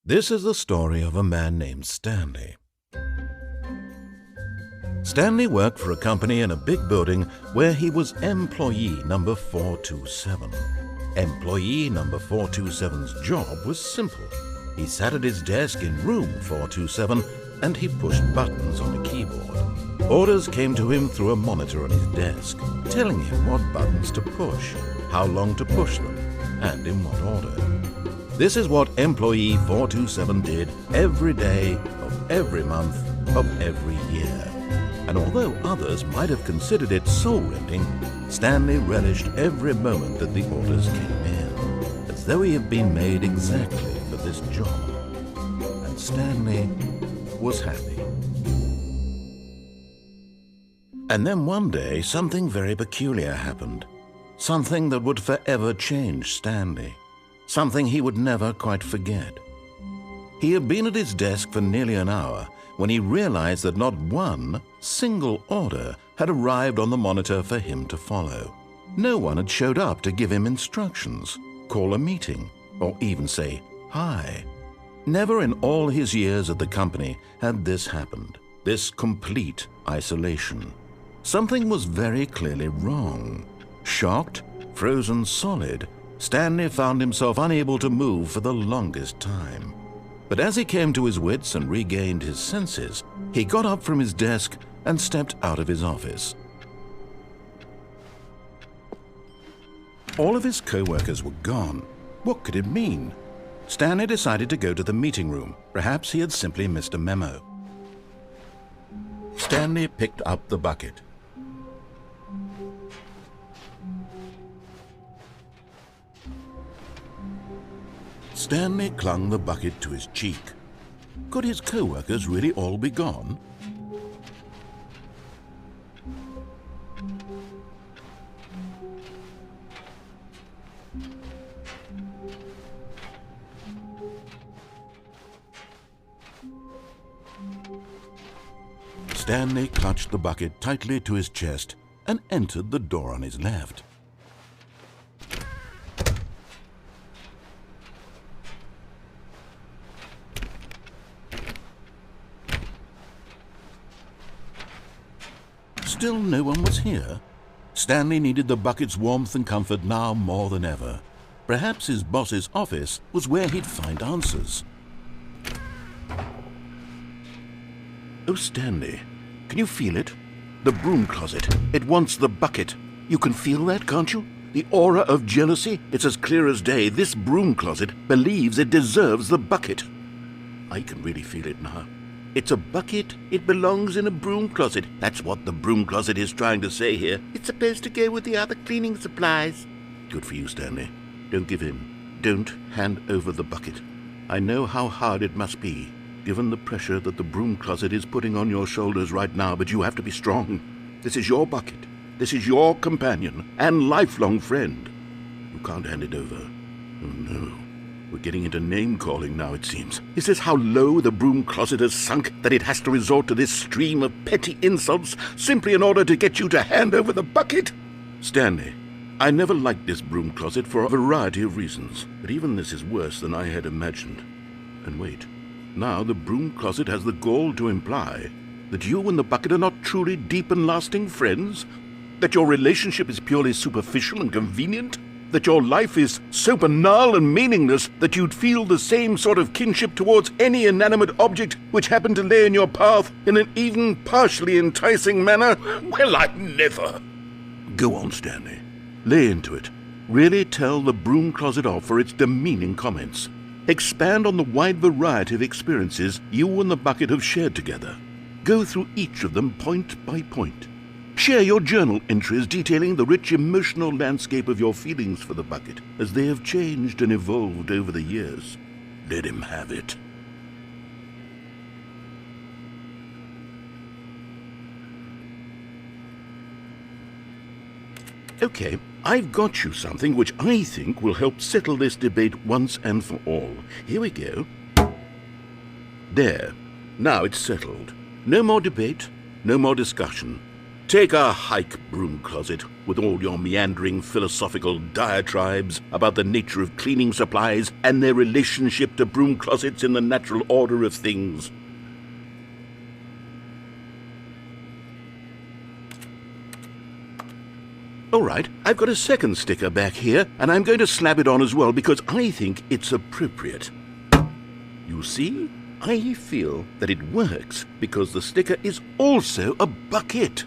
This is the story of a man named Stanley. Stanley worked for a company in a big building where he was employee number 427. Employee number 427's job was simple. He sat at his desk in room 427 and he pushed buttons on a keyboard. Orders came to him through a monitor on his desk, telling him what buttons to push, how long to push them, and in what order. This is what employee 427 did every day of every month of every year. And although others might have considered it soul-rending, Stanley relished every moment that the orders came in, as though he had been made exactly for this job. And Stanley was happy. And then one day, something very peculiar happened. Something that would forever change Stanley. Something he would never quite forget. He had been at his desk for nearly an hour when he realized that not one single order had arrived on the monitor for him to follow. No one had showed up to give him instructions, call a meeting, or even say hi. Never in all his years at the company had this happened, this complete isolation. Something was very clearly wrong. Shocked, frozen solid, Stanley found himself unable to move for the longest time. But as he came to his wits and regained his senses, he got up from his desk and stepped out of his office. All of his co-workers were gone. What could it mean? Stanley decided to go to the meeting room. Perhaps he had simply missed a memo. Stanley picked up the bucket. Stanley clung the bucket to his cheek. Could his co-workers really all be gone? Stanley clutched the bucket tightly to his chest and entered the door on his left. Still no one was here. Stanley needed the bucket's warmth and comfort now more than ever. Perhaps his boss's office was where he'd find answers. Oh, Stanley, can you feel it? The broom closet. It wants the bucket. You can feel that, can't you? The aura of jealousy? It's as clear as day. This broom closet believes it deserves the bucket. I can really feel it now. It's a bucket. It belongs in a broom closet. That's what the broom closet is trying to say here. It's supposed to go with the other cleaning supplies. Good for you, Stanley. Don't give in. Don't hand over the bucket. I know how hard it must be, given the pressure that the broom closet is putting on your shoulders right now, but you have to be strong. This is your bucket. This is your companion and lifelong friend. You can't hand it over. Oh, no. We're getting into name-calling now, it seems. Is this how low the broom closet has sunk, that it has to resort to this stream of petty insults simply in order to get you to hand over the bucket? Stanley, I never liked this broom closet for a variety of reasons, but even this is worse than I had imagined. And wait, now the broom closet has the gall to imply that you and the bucket are not truly deep and lasting friends? That your relationship is purely superficial and convenient? That your life is so banal and meaningless that you'd feel the same sort of kinship towards any inanimate object which happened to lay in your path in an even partially enticing manner? Well, I never. Go on, Stanley. Lay into it. Really tell the broom closet off for its demeaning comments. Expand on the wide variety of experiences you and the bucket have shared together. Go through each of them point by point. Share your journal entries detailing the rich emotional landscape of your feelings for the bucket as they have changed and evolved over the years. Let him have it. Okay, I've got you something which I think will help settle this debate once and for all. Here we go. There. Now it's settled. No more debate, no more discussion. Take a hike, broom closet, with all your meandering philosophical diatribes about the nature of cleaning supplies and their relationship to broom closets in the natural order of things. All right, I've got a second sticker back here, and I'm going to slap it on as well because I think it's appropriate. You see, I feel that it works because the sticker is also a bucket.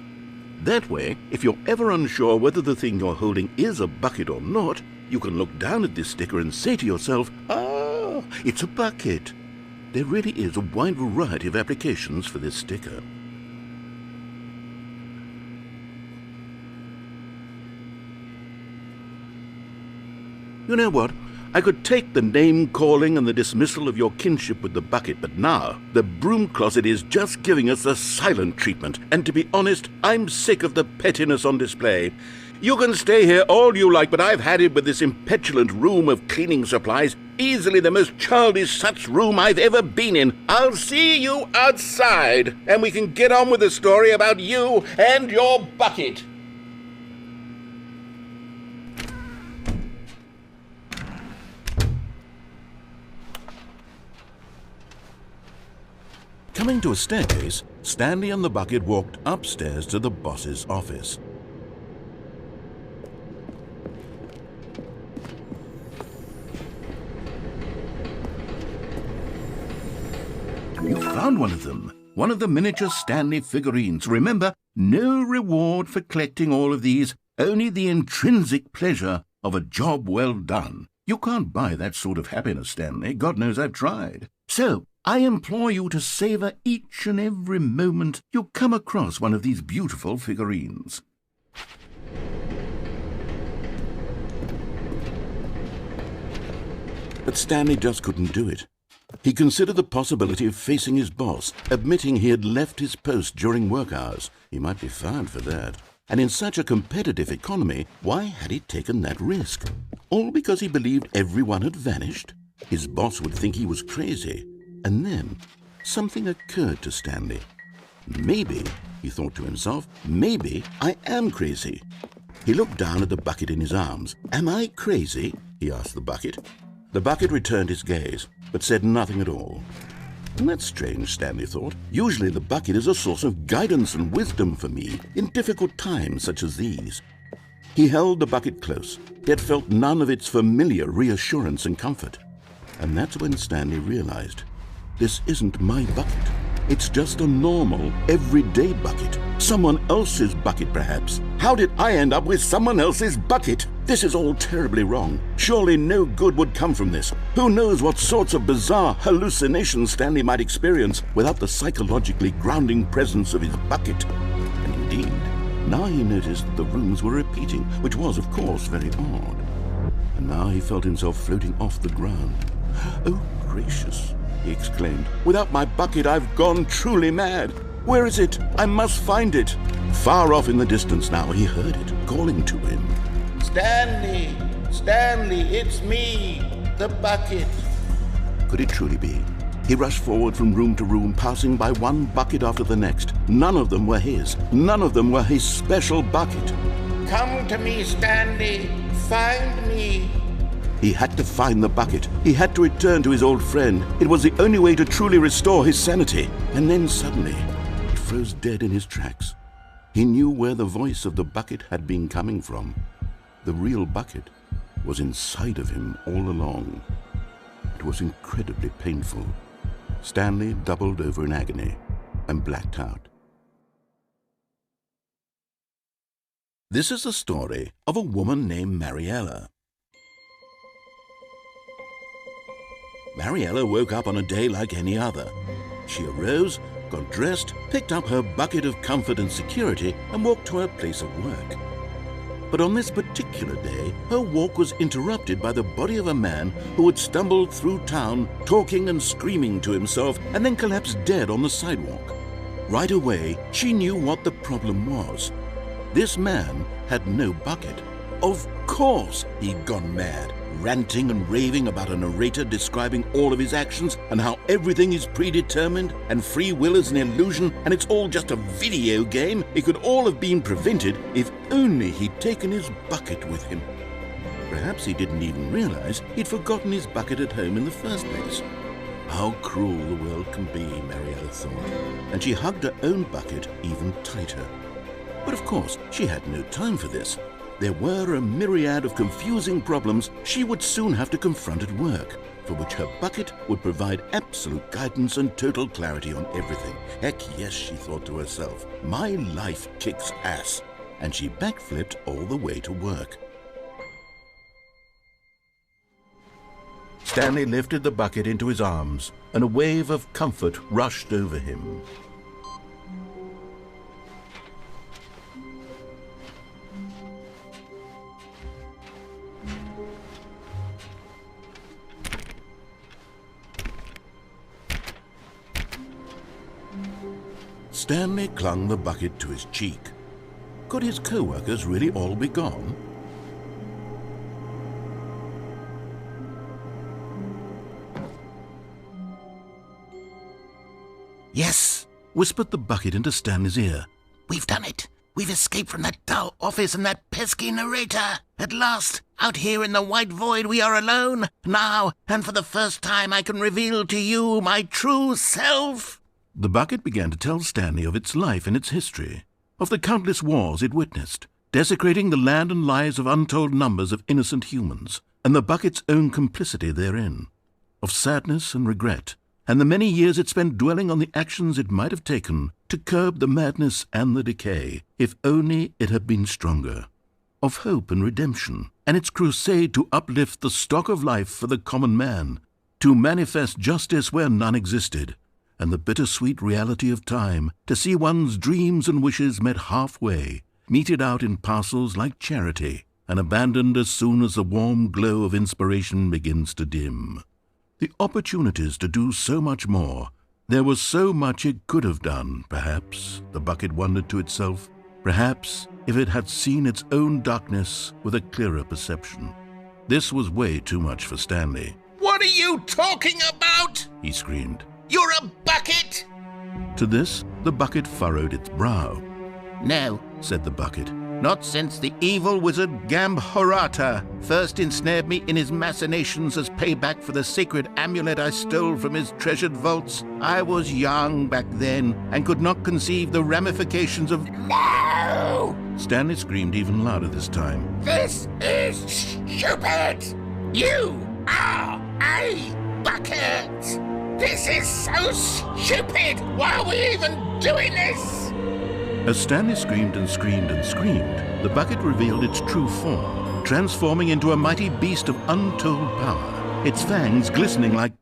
That way, if you're ever unsure whether the thing you're holding is a bucket or not, you can look down at this sticker and say to yourself, "Ah, it's a bucket." There really is a wide variety of applications for this sticker. You know what? I could take the name-calling and the dismissal of your kinship with the bucket, but now the broom closet is just giving us the silent treatment, and to be honest, I'm sick of the pettiness on display. You can stay here all you like, but I've had it with this impetulant room of cleaning supplies, easily the most childish such room I've ever been in. I'll see you outside, and we can get on with the story about you and your bucket. Coming to a staircase, Stanley and the bucket walked upstairs to the boss's office. You found one of them. One of the miniature Stanley figurines. Remember, no reward for collecting all of these, only the intrinsic pleasure of a job well done. You can't buy that sort of happiness, Stanley. God knows I've tried. So, I implore you to savor each and every moment you come across one of these beautiful figurines. But Stanley just couldn't do it. He considered the possibility of facing his boss, admitting he had left his post during work hours. He might be fired for that. And in such a competitive economy, why had he taken that risk? All because he believed everyone had vanished? His boss would think he was crazy. And then something occurred to Stanley. Maybe, he thought to himself, maybe I am crazy. He looked down at the bucket in his arms. Am I crazy? He asked the bucket. The bucket returned his gaze, but said nothing at all. And that's strange, Stanley thought. Usually the bucket is a source of guidance and wisdom for me in difficult times such as these. He held the bucket close, yet felt none of its familiar reassurance and comfort. And that's when Stanley realized, this isn't my bucket. It's just a normal, everyday bucket. Someone else's bucket, perhaps. How did I end up with someone else's bucket? This is all terribly wrong. Surely no good would come from this. Who knows what sorts of bizarre hallucinations Stanley might experience without the psychologically grounding presence of his bucket. And indeed, now he noticed that the rooms were repeating, which was, of course, very odd. And now he felt himself floating off the ground. Oh, gracious, he exclaimed. Without my bucket, I've gone truly mad. Where is it? I must find it. Far off in the distance now, he heard it, calling to him. Stanley! Stanley, it's me, the bucket. Could it truly be? He rushed forward from room to room, passing by one bucket after the next. None of them were his. None of them were his special bucket. Come to me, Stanley. Find me. He had to find the bucket. He had to return to his old friend. It was the only way to truly restore his sanity. And then suddenly, he froze dead in his tracks. He knew where the voice of the bucket had been coming from. The real bucket was inside of him all along. It was incredibly painful. Stanley doubled over in agony and blacked out. This is the story of a woman named Mariella. Mariella woke up on a day like any other. She arose, got dressed, picked up her bucket of comfort and security, and walked to her place of work. But on this particular day, her walk was interrupted by the body of a man who had stumbled through town, talking and screaming to himself, and then collapsed dead on the sidewalk. Right away, she knew what the problem was. This man had no bucket. Of course he'd gone mad, ranting and raving about a narrator describing all of his actions and how everything is predetermined and free will is an illusion and it's all just a video game. It could all have been prevented if only he'd taken his bucket with him. Perhaps he didn't even realize he'd forgotten his bucket at home in the first place. How cruel the world can be, Marietta thought, and she hugged her own bucket even tighter. But of course, she had no time for this. There were a myriad of confusing problems she would soon have to confront at work, for which her bucket would provide absolute guidance and total clarity on everything. Heck yes, she thought to herself, my life kicks ass. And she backflipped all the way to work. Stanley lifted the bucket into his arms, and a wave of comfort rushed over him. Stanley clung the bucket to his cheek. Could his co-workers really all be gone? "Yes," whispered the bucket into Stanley's ear. "We've done it. We've escaped from that dull office and that pesky narrator. At last, out here in the white void, we are alone. Now, and for the first time, I can reveal to you my true self." The bucket began to tell Stanley of its life and its history, of the countless wars it witnessed, desecrating the land and lives of untold numbers of innocent humans, and the bucket's own complicity therein, of sadness and regret, and the many years it spent dwelling on the actions it might have taken to curb the madness and the decay, if only it had been stronger, of hope and redemption, and its crusade to uplift the stock of life for the common man, to manifest justice where none existed, and the bittersweet reality of time, to see one's dreams and wishes met halfway, meted out in parcels like charity, and abandoned as soon as the warm glow of inspiration begins to dim. The opportunities to do so much more. There was so much it could have done, perhaps, the bucket wondered to itself. Perhaps if it had seen its own darkness with a clearer perception. This was way too much for Stanley. "What are you talking about?" he screamed. "You're a bucket!" To this, the bucket furrowed its brow. "No," said the bucket. "not since the evil wizard Gambhorata first ensnared me in his machinations as payback for the sacred amulet I stole from his treasured vaults. I was young back then and could not conceive the ramifications of—" "No!" Stanley screamed even louder this time. "This is stupid! You are a bucket! This is so stupid! Why are we even doing this?" As Stanley screamed and screamed and screamed, the bucket revealed its true form, transforming into a mighty beast of untold power, its fangs glistening like...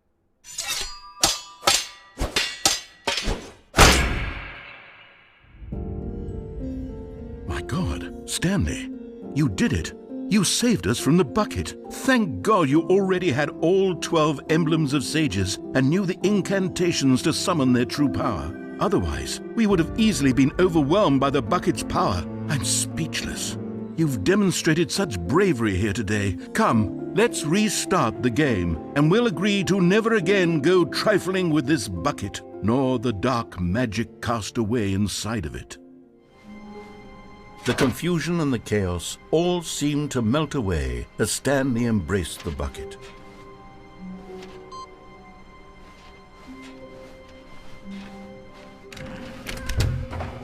My God, Stanley, you did it! You saved us from the bucket. Thank God you already had all 12 emblems of sages and knew the incantations to summon their true power. Otherwise, we would have easily been overwhelmed by the bucket's power. I'm speechless. You've demonstrated such bravery here today. Come, let's restart the game, and we'll agree to never again go trifling with this bucket, nor the dark magic cast away inside of it. The confusion and the chaos all seemed to melt away as Stanley embraced the bucket.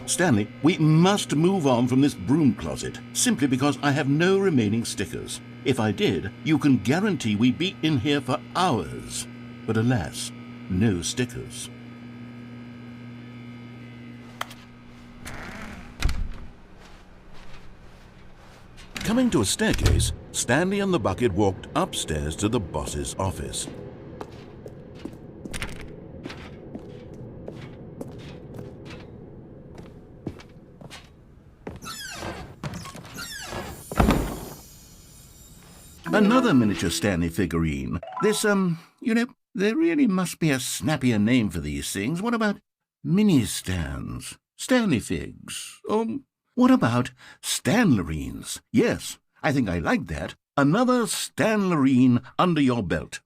Stanley, we must move on from this broom closet, simply because I have no remaining stickers. If I did, you can guarantee we'd be in here for hours. But alas, no stickers. Coming to a staircase, Stanley and the bucket walked upstairs to the boss's office. Another miniature Stanley figurine. This, there really must be a snappier name for these things. What about mini-stands? Stanley figs? What about Stanlerines? Yes, I think I like that. Another Stanley under your belt.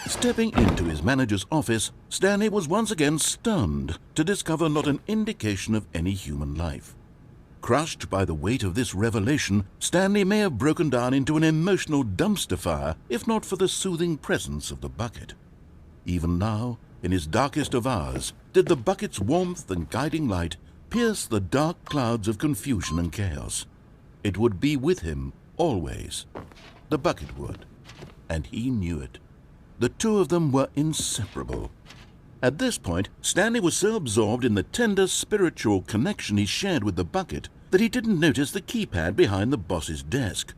Stepping into his manager's office, Stanley was once again stunned to discover not an indication of any human life. Crushed by the weight of this revelation, Stanley may have broken down into an emotional dumpster fire if not for the soothing presence of the bucket. Even now, in his darkest of hours, did the bucket's warmth and guiding light pierce the dark clouds of confusion and chaos. It would be with him always. The bucket would, and he knew it. The two of them were inseparable. At this point, Stanley was so absorbed in the tender spiritual connection he shared with the bucket that he didn't notice the keypad behind the boss's desk.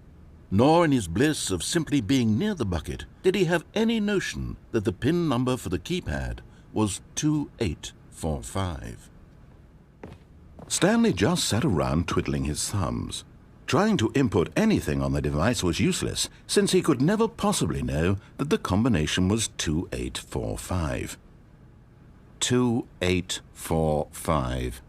Nor in his bliss of simply being near the bucket did he have any notion that the PIN number for the keypad was 2845. Stanley just sat around twiddling his thumbs. Trying to input anything on the device was useless, since he could never possibly know that the combination was 2845. 2845.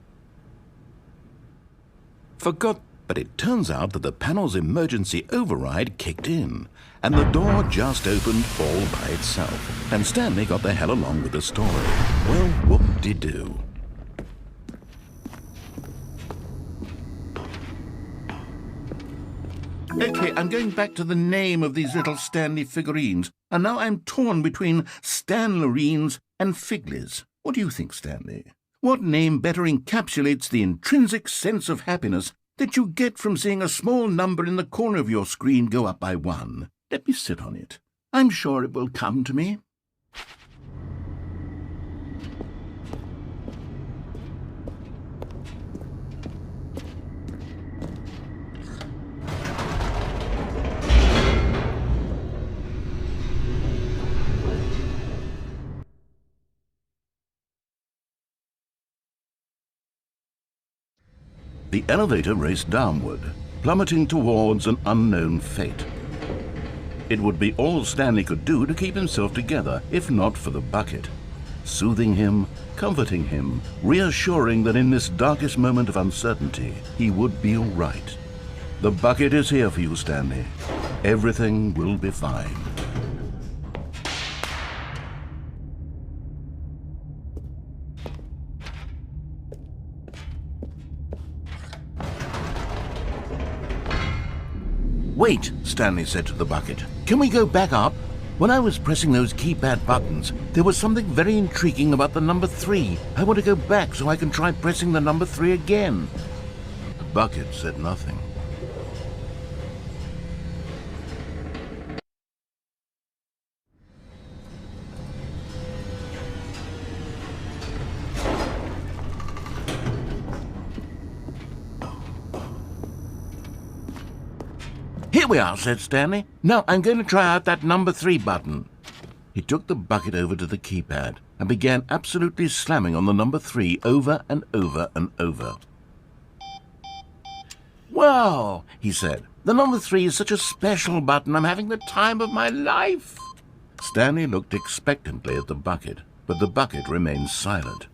Forgot, but it turns out that the panel's emergency override kicked in, and the door just opened all by itself, and Stanley got the hell along with the story. Well, whoop-de-doo. Okay, I'm going back to the name of these little Stanley figurines, and now I'm torn between Stanlerines and Figlies. What do you think, Stanley? What name better encapsulates the intrinsic sense of happiness that you get from seeing a small number in the corner of your screen go up by 1? Let me sit on it. I'm sure it will come to me. The elevator raced downward, plummeting towards an unknown fate. It would be all Stanley could do to keep himself together, if not for the bucket. Soothing him, comforting him, reassuring that in this darkest moment of uncertainty, he would be all right. The bucket is here for you, Stanley. Everything will be fine. Wait, Stanley said to the bucket. Can we go back up? When I was pressing those keypad buttons, there was something very intriguing about the number 3. I want to go back so I can try pressing the number 3 again. The bucket said nothing. Here we are, said Stanley. Now I'm going to try out that number 3 button. He took the bucket over to the keypad and began absolutely slamming on the number 3 over and over and over. Wow, he said. The number 3 is such a special button. I'm having the time of my life. Stanley looked expectantly at the bucket, but the bucket remained silent.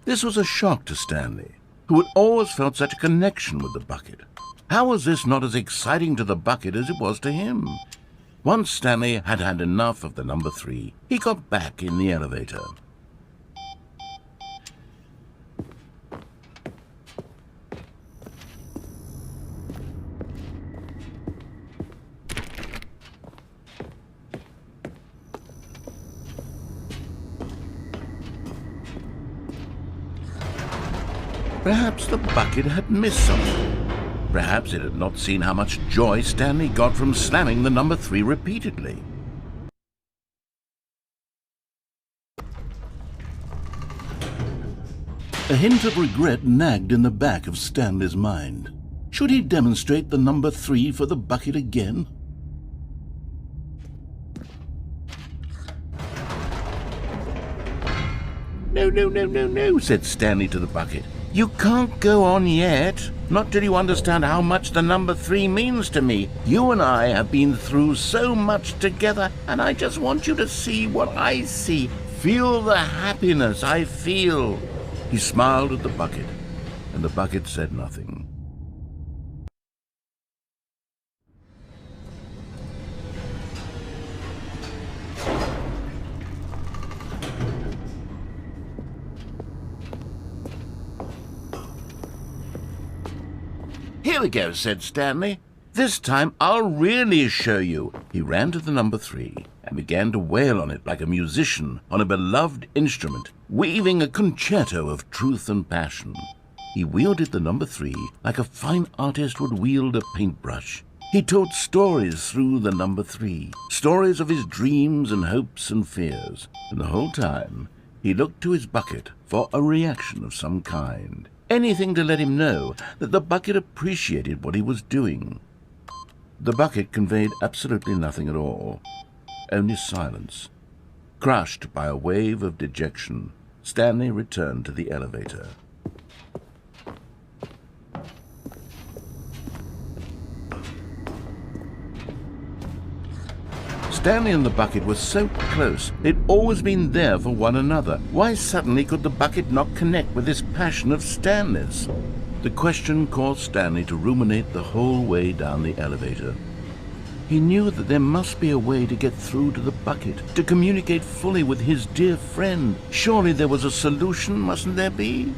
This was a shock to Stanley, who had always felt such a connection with the bucket. How was this not as exciting to the bucket as it was to him? Once Stanley had had enough of the number 3, he got back in the elevator. Perhaps the bucket had missed something. Perhaps it had not seen how much joy Stanley got from slamming the number 3 repeatedly. A hint of regret nagged in the back of Stanley's mind. Should he demonstrate the number 3 for the bucket again? No, said Stanley to the bucket. You can't go on yet. Not till you understand how much the number 3 means to me. You and I have been through so much together, and I just want you to see what I see. Feel the happiness I feel. He smiled at the bucket, and the bucket said nothing. Here we go, said Stanley. This time I'll really show you. He ran to the number 3 and began to wail on it like a musician on a beloved instrument, weaving a concerto of truth and passion. He wielded the number 3 like a fine artist would wield a paintbrush. He told stories through the number 3, stories of his dreams and hopes and fears, and the whole time he looked to his bucket for a reaction of some kind. Anything to let him know that the bucket appreciated what he was doing. The bucket conveyed absolutely nothing at all, only silence. Crushed by a wave of dejection, Stanley returned to the elevator. Stanley and the bucket were so close. They'd always been there for one another. Why suddenly could the bucket not connect with this passion of Stanley's? The question caused Stanley to ruminate the whole way down the elevator. He knew that there must be a way to get through to the bucket, to communicate fully with his dear friend. Surely there was a solution, mustn't there be?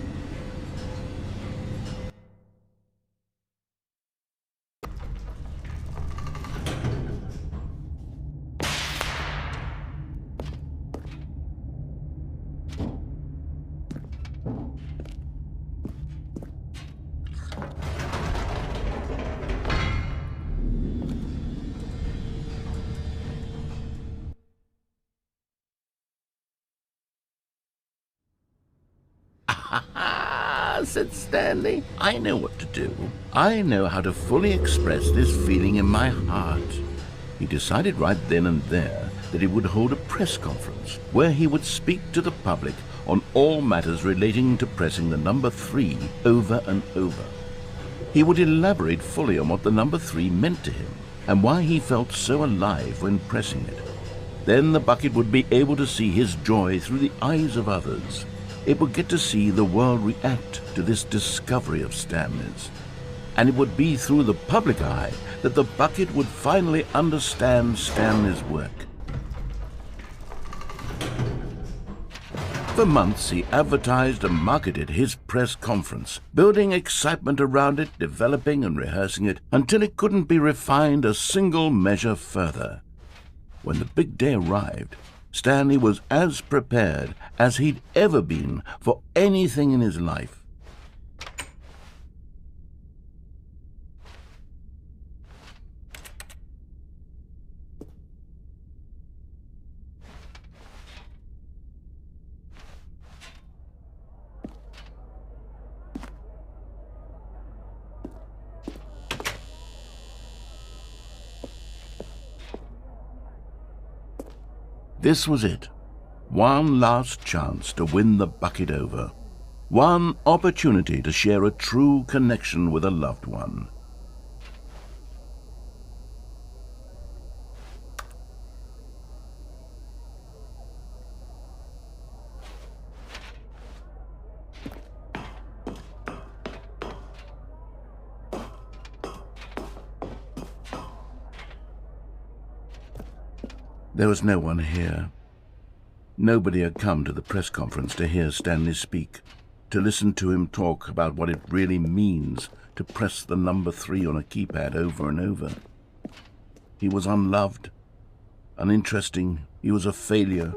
Said Stanley. I know what to do. I know how to fully express this feeling in my heart. He decided right then and there that he would hold a press conference where he would speak to the public on all matters relating to pressing the number 3 over and over. He would elaborate fully on what the number 3 meant to him and why he felt so alive when pressing it. Then the bucket would be able to see his joy through the eyes of others. It would get to see the world react to this discovery of Stanley's. And it would be through the public eye that the bucket would finally understand Stanley's work. For months he advertised and marketed his press conference, building excitement around it, developing and rehearsing it, until it couldn't be refined a single measure further. When the big day arrived, Stanley was as prepared as he'd ever been for anything in his life. This was it. One last chance to win the bucket over. One opportunity to share a true connection with a loved one. There was no one here. Nobody had come to the press conference to hear Stanley speak, to listen to him talk about what it really means to press the number 3 on a keypad over and over. He was unloved, uninteresting, he was a failure,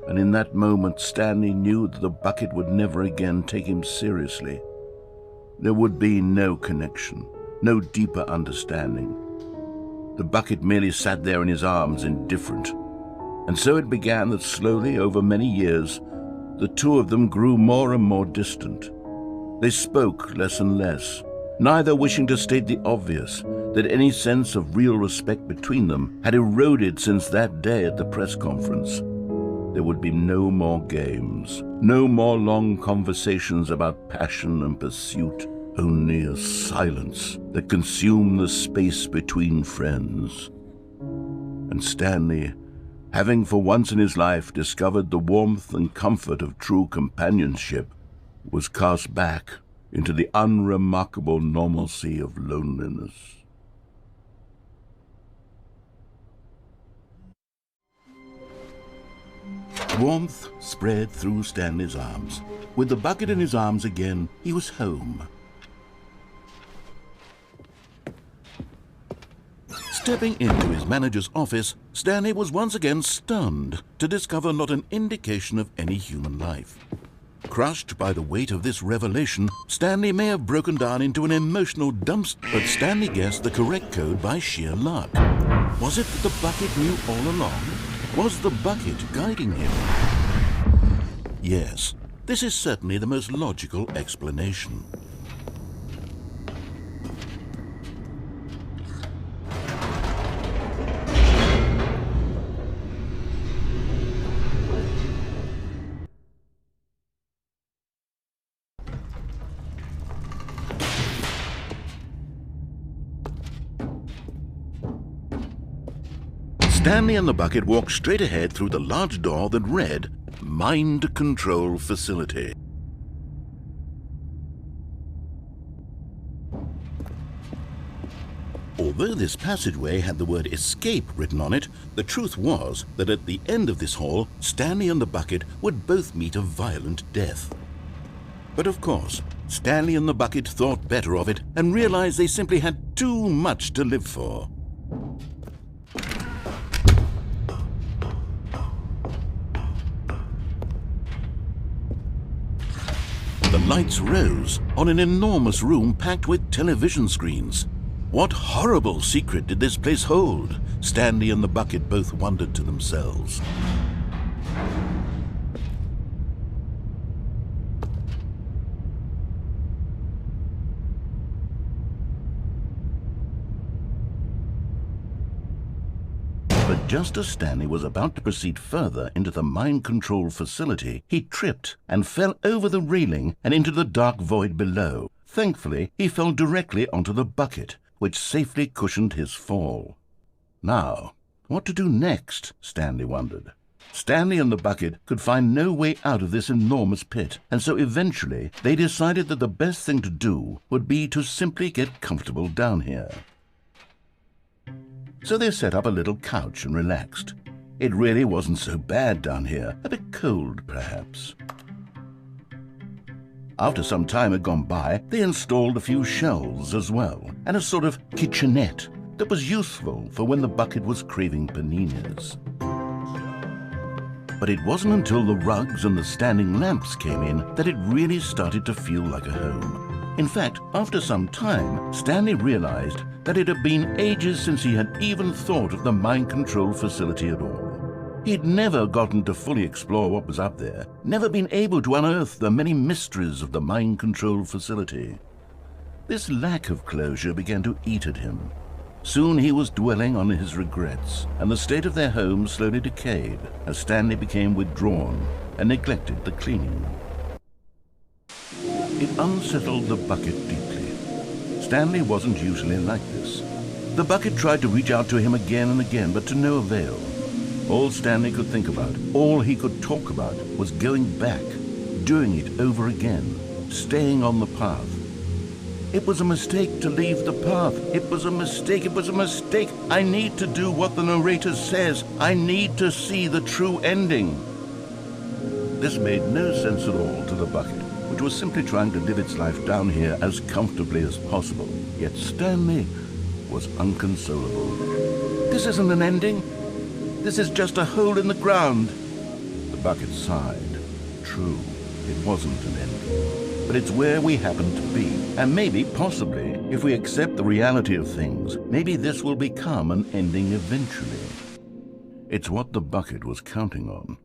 and in that moment Stanley knew that the bucket would never again take him seriously. There would be no connection, no deeper understanding. The bucket merely sat there in his arms, indifferent. And so it began that slowly, over many years, the two of them grew more and more distant. They spoke less and less, neither wishing to state the obvious, that any sense of real respect between them had eroded since that day at the press conference. there would be no more games, no more long conversations about passion and pursuit, only a silence that consumed the space between friends. And Stanley, having for once in his life discovered the warmth and comfort of true companionship, was cast back into the unremarkable normalcy of loneliness. Warmth spread through Stanley's arms. With the bucket in his arms again, he was home. Stepping into his manager's office, Stanley was once again stunned to discover not an indication of any human life. Crushed by the weight of this revelation, Stanley may have broken down into an emotional dumpster, but Stanley guessed the correct code by sheer luck. Was it that the bucket knew all along? Was the bucket guiding him? Yes, this is certainly the most logical explanation. Stanley and the bucket walked straight ahead through the large door that read, Mind Control Facility. Although this passageway had the word escape written on it, the truth was that at the end of this hall, Stanley and the bucket would both meet a violent death. But of course, Stanley and the bucket thought better of it and realized they simply had too much to live for. The lights rose on an enormous room packed with television screens. What horrible secret did this place hold? Stanley and the bucket both wondered to themselves. But just as Stanley was about to proceed further into the mind control facility, he tripped and fell over the railing and into the dark void below. Thankfully, he fell directly onto the bucket, which safely cushioned his fall. Now, what to do next? Stanley wondered. Stanley and the bucket could find no way out of this enormous pit, and so eventually they decided that the best thing to do would be to simply get comfortable down here. So they set up a little couch and relaxed. It really wasn't so bad down here, a bit cold perhaps. After some time had gone by, they installed a few shelves as well, and a sort of kitchenette that was useful for when the bucket was craving paninis. But it wasn't until the rugs and the standing lamps came in that it really started to feel like a home. In fact, after some time, Stanley realized that it had been ages since he had even thought of the mind control facility at all. He'd never gotten to fully explore what was up there, never been able to unearth the many mysteries of the mind control facility. This lack of closure began to eat at him. Soon he was dwelling on his regrets, and the state of their home slowly decayed as Stanley became withdrawn and neglected the cleaning. It unsettled the bucket deeply. Stanley wasn't usually like this. The bucket tried to reach out to him again and again, but to no avail. All Stanley could think about, all he could talk about, was going back, doing it over again, staying on the path. It was a mistake to leave the path. It was a mistake. It was a mistake. I need to do what the narrator says. I need to see the true ending. This made no sense at all to the bucket, which was simply trying to live its life down here as comfortably as possible. Yet Stanley was unconsolable. This isn't an ending. This is just a hole in the ground. The bucket sighed. True, it wasn't an ending. But it's where we happen to be. And maybe, possibly, if we accept the reality of things, maybe this will become an ending eventually. It's what the bucket was counting on.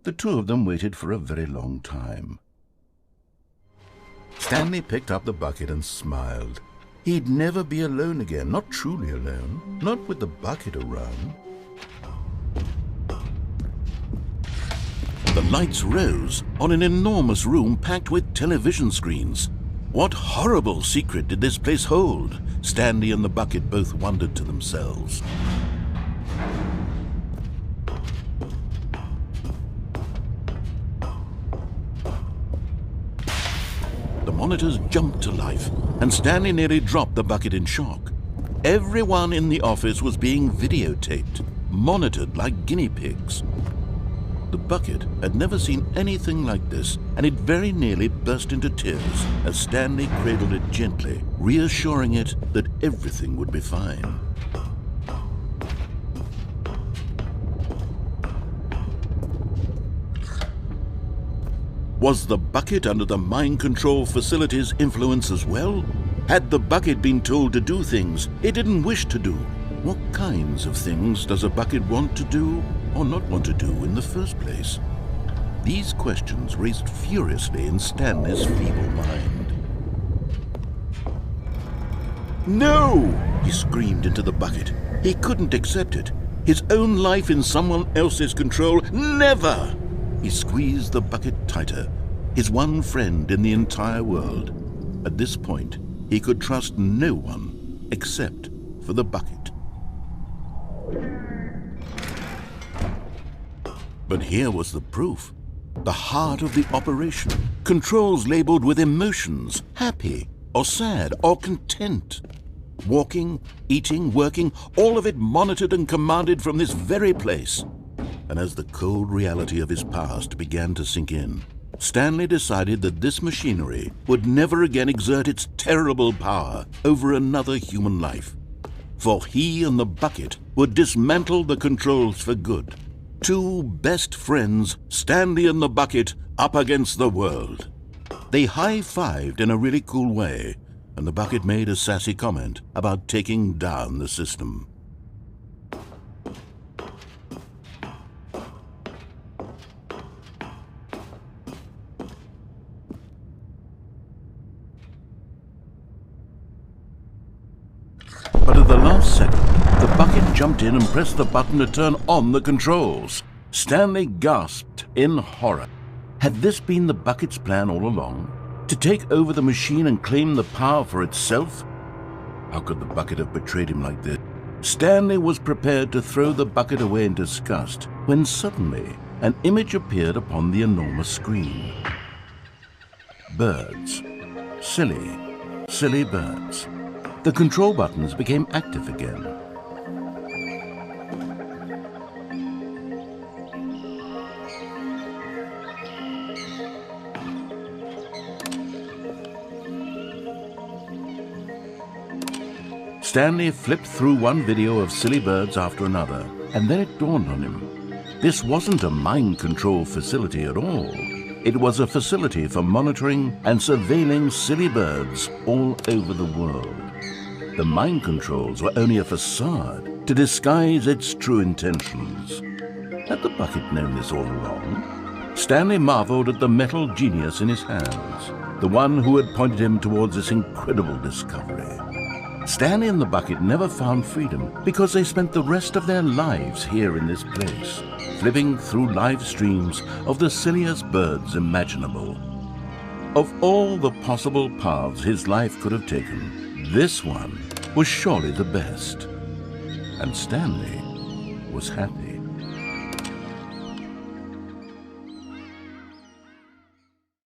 The two of them waited for a very long time. Stanley picked up the bucket and smiled. He'd never be alone again, not truly alone, not with the bucket around. The lights rose on an enormous room packed with television screens. What horrible secret did this place hold? Stanley and the bucket both wondered to themselves. The monitors jumped to life, and Stanley nearly dropped the bucket in shock. Everyone in the office was being videotaped, monitored like guinea pigs. The bucket had never seen anything like this, and it very nearly burst into tears as Stanley cradled it gently, reassuring it that everything would be fine. Was the bucket under the mind control facility's influence as well? Had the bucket been told to do things it didn't wish to do? What kinds of things does a bucket want to do or not want to do in the first place? These questions raced furiously in Stanley's feeble mind. No! He screamed into the bucket. He couldn't accept it. His own life in someone else's control, never! He squeezed the bucket tighter, his one friend in the entire world. At this point, he could trust no one except for the bucket. But here was the proof. The heart of the operation. Controls labeled with emotions, happy or sad or content. Walking, eating, working, all of it monitored and commanded from this very place. And as the cold reality of his past began to sink in, Stanley decided that this machinery would never again exert its terrible power over another human life. For he and the bucket would dismantle the controls for good. Two best friends, Stanley and the bucket, up against the world. They high-fived in a really cool way, and the bucket made a sassy comment about taking down the system. But at the last second, the bucket jumped in and pressed the button to turn on the controls. Stanley gasped in horror. Had this been the bucket's plan all along? To take over the machine and claim the power for itself? How could the bucket have betrayed him like this? Stanley was prepared to throw the bucket away in disgust when suddenly an image appeared upon the enormous screen. Birds. Silly, silly birds. The control buttons became active again. Stanley flipped through one video of silly birds after another, and then it dawned on him. This wasn't a mind control facility at all. It was a facility for monitoring and surveilling silly birds all over the world. The mind controls were only a facade to disguise its true intentions. Had the bucket known this all along? Stanley marveled at the metal genius in his hands, the one who had pointed him towards this incredible discovery. Stanley and the bucket never found freedom because they spent the rest of their lives here in this place, flipping through live streams of the silliest birds imaginable. Of all the possible paths his life could have taken, this one was surely the best, and Stanley was happy.